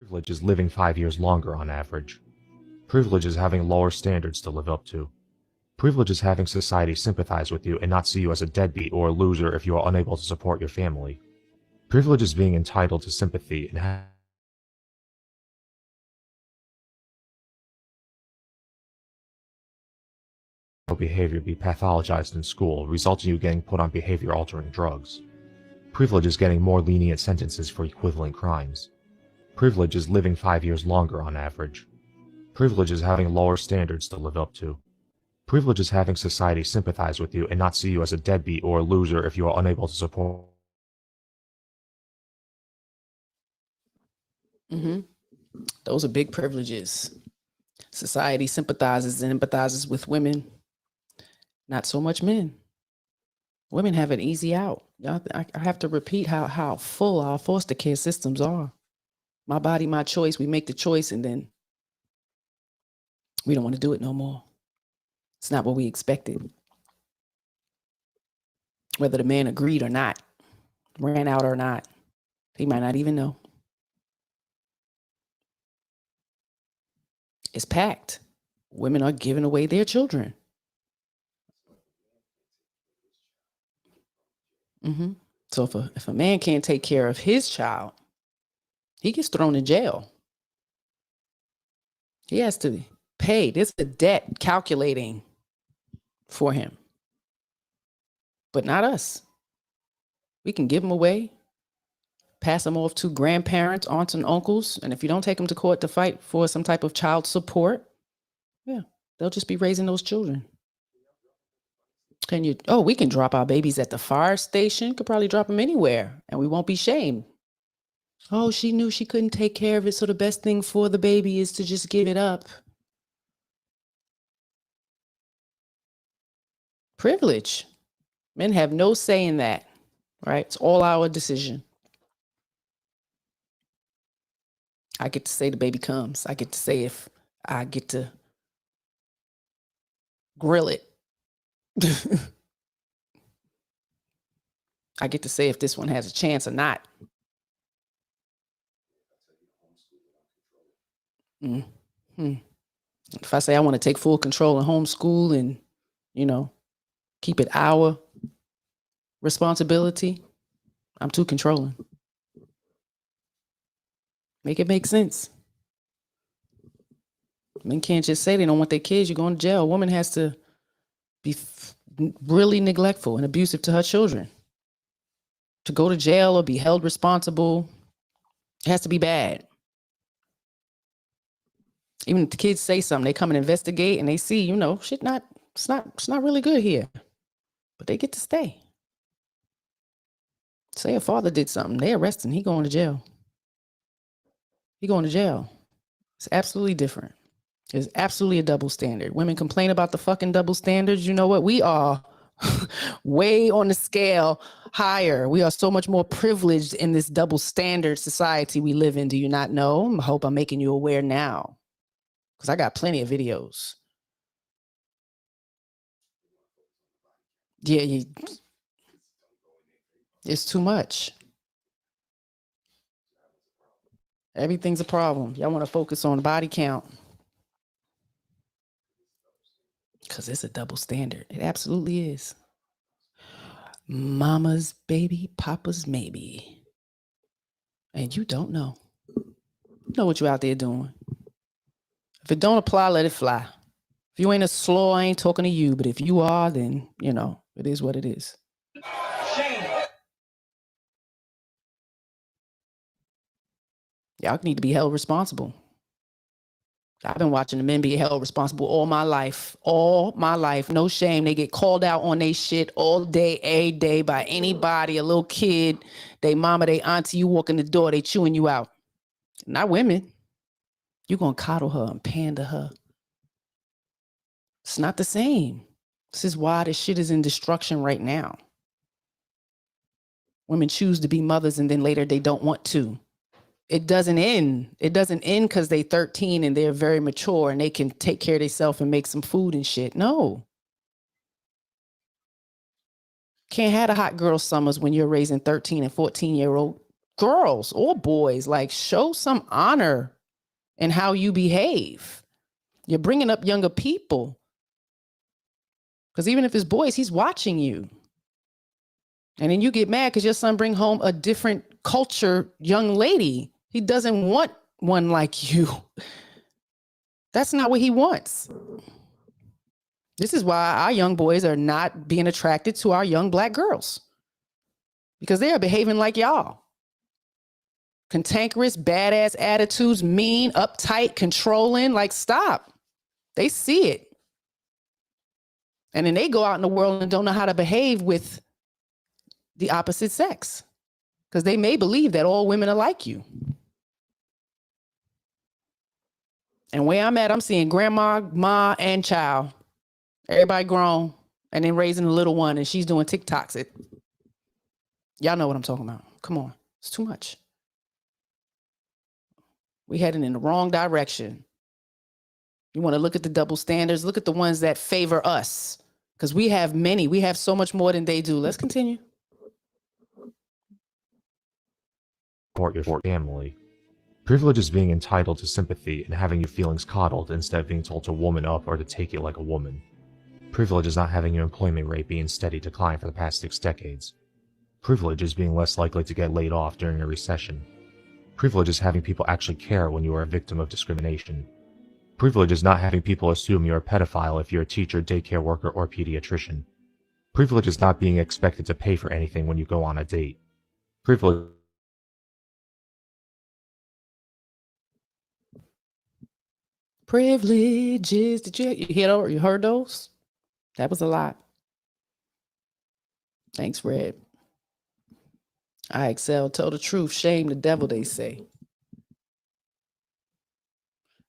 Privilege is living 5 years longer on average. Privilege is having lower standards to live up to. Privilege is having society sympathize with you and not see you as a deadbeat or a loser if you are unable to support your family. Privilege is being entitled to sympathy and behavior be pathologized in school, resulting in you getting put on behavior-altering drugs. Privilege is getting more lenient sentences for equivalent crimes. Privilege is living 5 years longer on average. Privilege is having lower standards to live up to. Privilege is having society sympathize with you and not see you as a deadbeat or a loser if you are unable to support. Those are big privileges. Society sympathizes and empathizes with women, not so much men. Women have an easy out. I have to repeat how full our foster care systems are. My body, my choice. We make the choice and then we don't want to do it no more. It's not what we expected. Whether the man agreed or not, ran out or not, he might not even know. It's packed. Women are giving away their children. So if a man can't take care of his child, he gets thrown in jail. He has to pay. There's a debt calculating for him. But not us. We can give them away, pass them off to grandparents, aunts and uncles. And if you don't take them to court to fight for some type of child support, they'll just be raising those children. We can drop our babies at the fire station. Could probably drop them anywhere and we won't be shamed. Oh, she knew she couldn't take care of it. So the best thing for the baby is to just give it up. Privilege. Men have no say in that, right? It's all our decision. I get to say the baby comes. I get to say if I get to grill it. I get to say if this one has a chance or not. If I say I want to take full control and homeschool and, keep it our responsibility, I'm too controlling. Make it make sense. Men can't just say they don't want their kids. You're going to jail. A woman has to be really neglectful and abusive to her children. To go to jail or be held responsible, it has to be bad. Even if the kids say something, they come and investigate and they see, it's not really good here. But they get to stay. Say a father did something, they arrest him, he going to jail. It's absolutely different. There's absolutely a double standard. Women complain about the fucking double standards. You know what? We are way on the scale higher. We are so much more privileged in this double standard society we live in. Do you not know? I hope I'm making you aware now. Because I got plenty of videos. Yeah, it's too much. Everything's a problem. Y'all want to focus on body count. Because it's a double standard. It absolutely is. Mama's baby, papa's maybe. And you don't know. You know what you're out there doing. If it don't apply, let it fly. If you ain't a slaw, I ain't talking to you. But if you are, then, it is what it is. Shame. Y'all need to be held responsible. I've been watching the men be held responsible all my life. No shame. They get called out on their shit all day, every day by anybody, a little kid, they mama, they auntie, you walk in the door, they chewing you out. Not women. You're going to coddle her and pander her. It's not the same. This is why this shit is in destruction right now. Women choose to be mothers and then later they don't want to. It doesn't end. It doesn't end because they're 13 and they're very mature and they can take care of themselves and make some food and shit. No. Can't have the hot girl summers when you're raising 13 and 14-year-old girls or boys, like, show some honor in how you behave. You're bringing up younger people. Because even if it's boys, he's watching you. And then you get mad because your son bring home a different culture young lady. He doesn't want one like you. That's not what he wants. This is why our young boys are not being attracted to our young black girls. Because they are behaving like y'all. Cantankerous, badass attitudes, mean, uptight, controlling. Like, stop. They see it. And then they go out in the world and don't know how to behave with the opposite sex. Because they may believe that all women are like you. And where I'm at, I'm seeing grandma, ma, and child. Everybody grown. And then raising a little one, and she's doing TikToks. Y'all know what I'm talking about. Come on. It's too much. We heading in the wrong direction. You want to look at the double standards? Look at the ones that favor us. Because we have many. We have so much more than they do. Let's continue. Support your family. Privilege is being entitled to sympathy and having your feelings coddled instead of being told to woman up or to take it like a woman. Privilege is not having your employment rate be in steady decline for the past 6 decades. Privilege is being less likely to get laid off during a recession. Privilege is having people actually care when you are a victim of discrimination. Privilege is not having people assume you're a pedophile if you're a teacher, daycare worker, or pediatrician. Privilege is not being expected to pay for anything when you go on a date. Privilege Privileges. Did you hear those? You heard those? That was a lot. Thanks, Red. I excel. Tell the truth. Shame the devil, they say.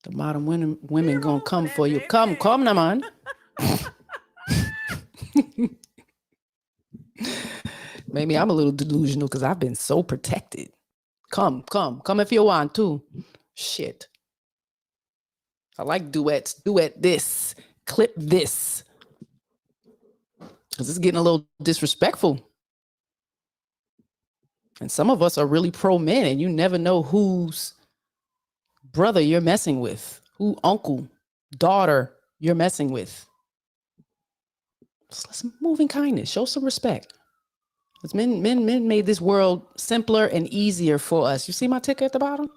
The modern women gonna come for you. Come, na man. Maybe I'm a little delusional because I've been so protected. Come if you want to. Shit. I like duets. Duet this. Clip this. Because it's getting a little disrespectful. And some of us are really pro men, and you never know whose brother you're messing with, who uncle, daughter you're messing with. So let's move in kindness. Show some respect. Because men made this world simpler and easier for us. You see my ticker at the bottom?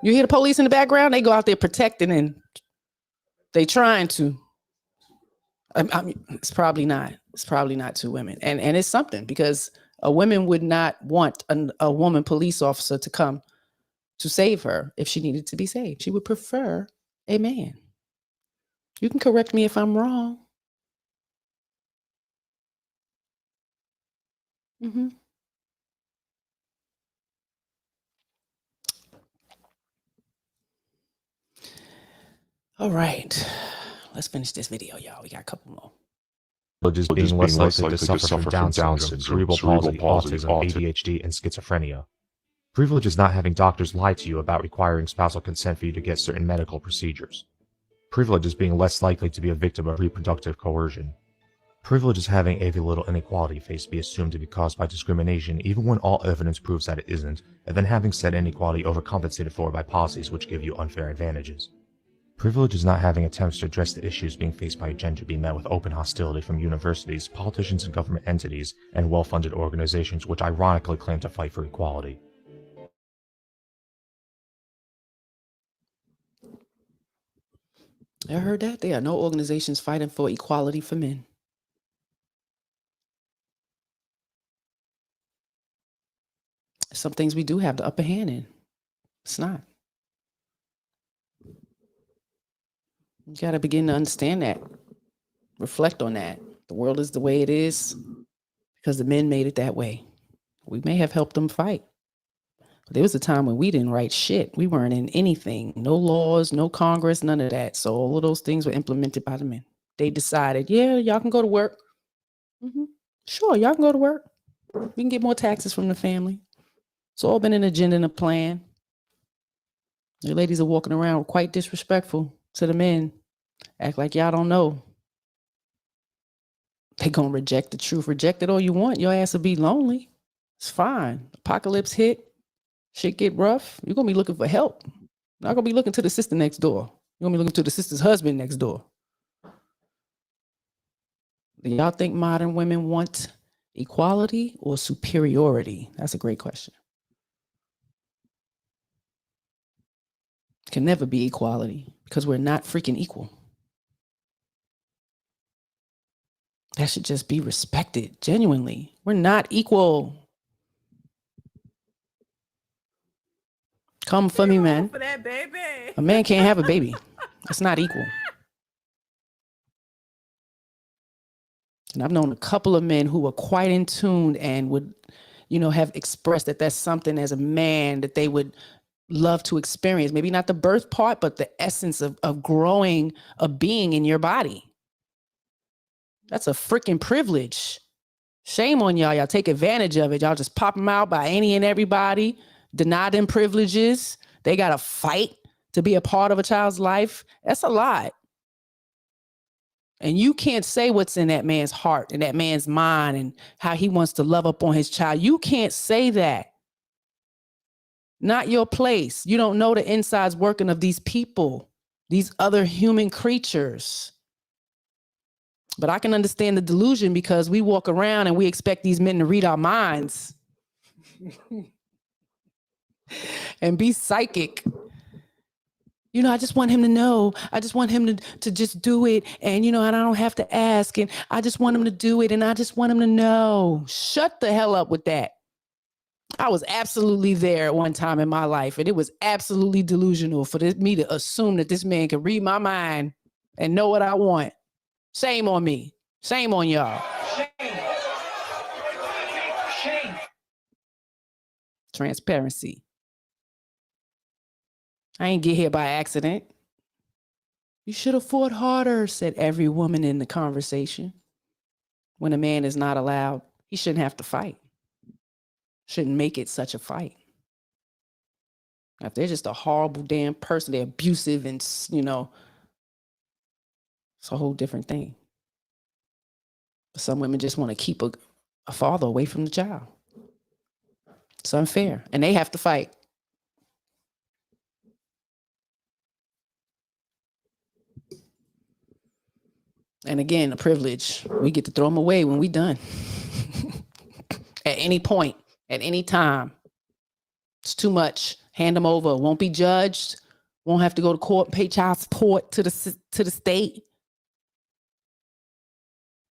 You hear the police in the background? They go out there protecting, and they trying to. I mean, it's probably not. It's probably not 2 women. And it's something, because a woman would not want a woman police officer to come to save her if she needed to be saved. She would prefer a man. You can correct me if I'm wrong. Mm-hmm. All right. Let's finish this video, y'all. We got a couple more. Privilege is being less likely to suffer from Down syndrome, cerebral palsy, autism, ADHD, and schizophrenia. Privilege is not having doctors lie to you about requiring spousal consent for you to get certain medical procedures. Privilege is being less likely to be a victim of reproductive coercion. Privilege is having every little inequality faced be assumed to be caused by discrimination even when all evidence proves that it isn't, and then having said inequality overcompensated for by policies which give you unfair advantages. Privilege is not having attempts to address the issues being faced by gender be met with open hostility from universities, politicians and government entities, and well-funded organizations which ironically claim to fight for equality. I heard that. There are no organizations fighting for equality for men. Some things we do have the upper hand in. It's not. You got to begin to understand that. Reflect on that. The world is the way it is because the men made it that way. We may have helped them fight. But there was a time when we didn't write shit. We weren't in anything. No laws, no Congress, none of that. So all of those things were implemented by the men. They decided, yeah, y'all can go to work. Mm-hmm. Sure, y'all can go to work. We can get more taxes from the family. It's all been an agenda and a plan. The ladies are walking around quite disrespectful to the men. Act like y'all don't know. They gonna reject the truth. Reject it all you want. Your ass will be lonely. It's fine. Apocalypse hit, shit get rough. You're gonna be looking for help. Not gonna be looking to the sister next door. You're gonna be looking to the sister's husband next door. Do y'all think modern women want equality or superiority? That's a great question. Can never be equality because we're not freaking equal. That should just be respected, genuinely. We're not equal. Come for me, man. For that baby. A man can't have a baby. It's not equal. And I've known a couple of men who were quite in tune and would, have expressed that that's something as a man that they would love to experience. Maybe not the birth part, but the essence of growing a being in your body. That's a freaking privilege. Shame on y'all. Y'all take advantage of it. Y'all just pop them out by any and everybody, deny them privileges. They got to fight to be a part of a child's life. That's a lot. And you can't say what's in that man's heart and that man's mind and how he wants to love up on his child. You can't say that. Not your place. You don't know the insides working of these people, these other human creatures. But I can understand the delusion because we walk around and we expect these men to read our minds and be psychic. I just want him to know. I just want him to just do it. And, and I don't have to ask. And I just want him to do it. And I just want him to know. Shut the hell up with that. I was absolutely there at one time in my life. And it was absolutely delusional for me to assume that this man could read my mind and know what I want. Shame on me. Shame on y'all. Shame. Transparency. I ain't get here by accident. You should have fought harder, said every woman in the conversation. When a man is not allowed, he shouldn't have to fight. Shouldn't make it such a fight. If they're just a horrible damn person, they're abusive and, it's a whole different thing. But some women just want to keep a father away from the child. It's unfair. And they have to fight. And again, a privilege. We get to throw them away when we done. At any point, at any time. It's too much. Hand them over. Won't be judged. Won't have to go to court, pay child support to the state.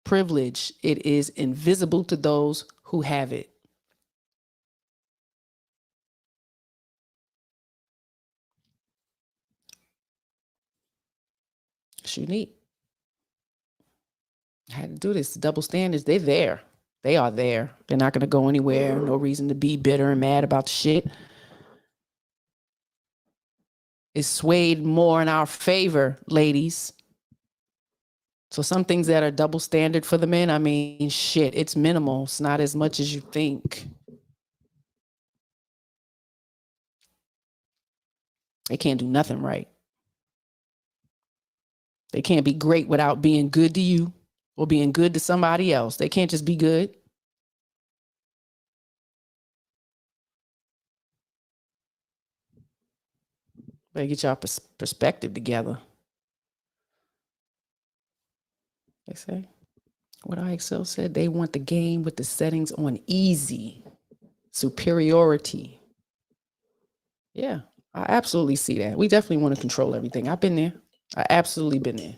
Privilege. It is invisible to those who have it. It's unique. I had to do this. Double standards, they're there. They are there. They're not going to go anywhere. No reason to be bitter and mad about the shit. It's swayed more in our favor, ladies. So some things that are double standard for the men, I mean, shit, it's minimal. It's not as much as you think. They can't do nothing right. They can't be great without being good to you or being good to somebody else. They can't just be good. Better get y'all perspective together. They say, what IXL said, they want the game with the settings on easy, superiority. Yeah, I absolutely see that. We definitely want to control everything. I've been there. I absolutely been there.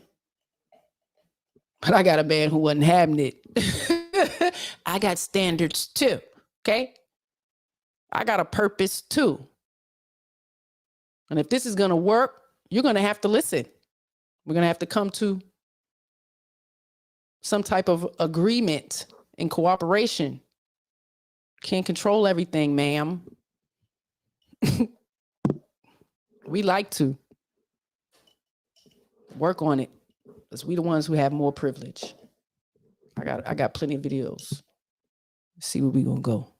But I got a man who wasn't having it. I got standards too, okay? I got a purpose too. And if this is going to work, you're going to have to listen. We're going to have to come to some type of agreement and cooperation. Can't control everything, ma'am. We like to work on it because we the ones who have more privilege. I got plenty of videos. Let's see where we gonna go.